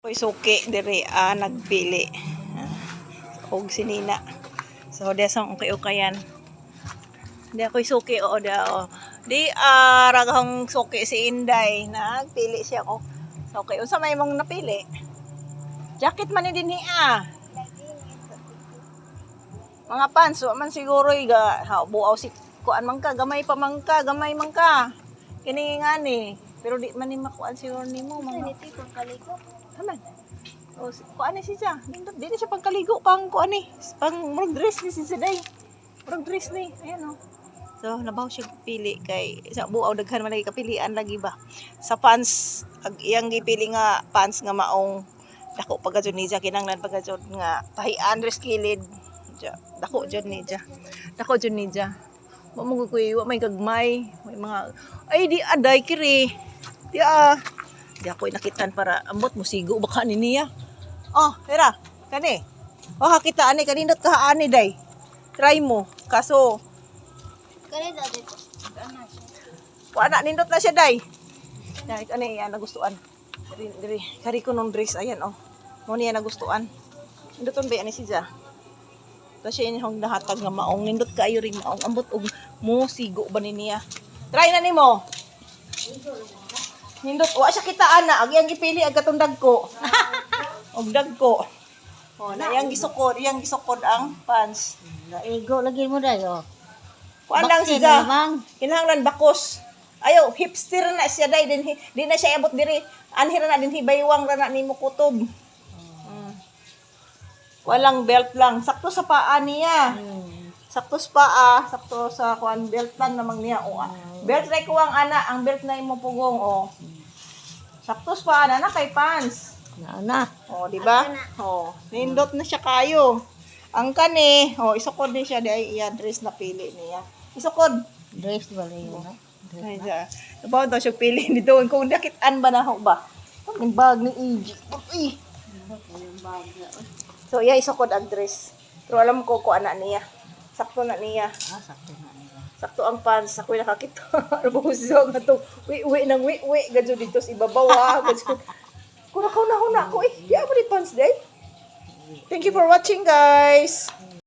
Ko'y suki diri nagpili. Og sinina. So desang okay-okayan. Di ako'y suki o Di ragahong suki si Inday. Nagpili siya ko. So okay, unsa may mong napili? Jacket man ni dinhi Mga pants, man siguro buaw si kuan man ka, gamay pa man ka, gamay man ka. Kini nga ni, pero di man ni makuan siguro nimo mga. Ito yung pangkaligo. Aman. O kuan ni siya. Di na siya pangkaligo pang kuan ni, pang murag dress ni siya day. Murag dress ni, ayan o. So nabaw siya pili kay sa buaw daghan man lagi kapilian lagi ba. Sa pants iyang gipili nga pants nga maong dako pagajud ni siya kinanglan pagajud nga pahian dress kilid. Dako jud ni siya. Dako jud ni siya. Wa mo kuy wa may gagmay, may mga ay di aday kiri. Di ako nakitan para ambot mo sigo baka ni niya. Oh, tira. Kani. Oh, hakita ani kanindot ka ani day. Try mo. Kaso Kani dati ko. wala nindot na siya day. Dai kani yan nagustuhan. Diri kari ko nung dress ayan oh. Mo niya nagustuhan. Nindoton ba ani siya? Kasi inyong nahatag nga maong nindot kayo ring maong ambot og mo sigo ba ni niya. Try na nimo. Nindot wa siya kitaan na ag iyang gipili ag katong dagko. Og dagko. Oh, na iyang gisukod ang pants. Naigo lagi mo dayo. Kuan lang siya. Kinahanglan bakos. Ayo, hipster na siya day din di na siya abot diri. Anhira na din hibaywang ra na nimo kutob. Walang belt lang, sakto sa paa niya. Sakto sa paa, sakto sa kuan belt lang namang niya. Belt ray kuwang ana, ang belt na imo pugong Sakto sa paa na kay pants. Na. Di ba? Nindot na siya kayo. Ang kani, isukod ni siya di iya dress na pili niya. Isukod. Dress wala yun. Ay siya. Nabaw daw siya pili ni doon kung dakitan ba na ba? Ang bag ni Iji. Uy. So iya isukod ang dress. Pero alam ko ana niya. Sakto na niya. Sakto na niya. Sakto ang pants. Ako'y nakakita. Arbuso nga to. Wi gadyo dito sa ibabaw gadyo. Kuna ko na ko Di ako ni pants day. Thank you for watching guys.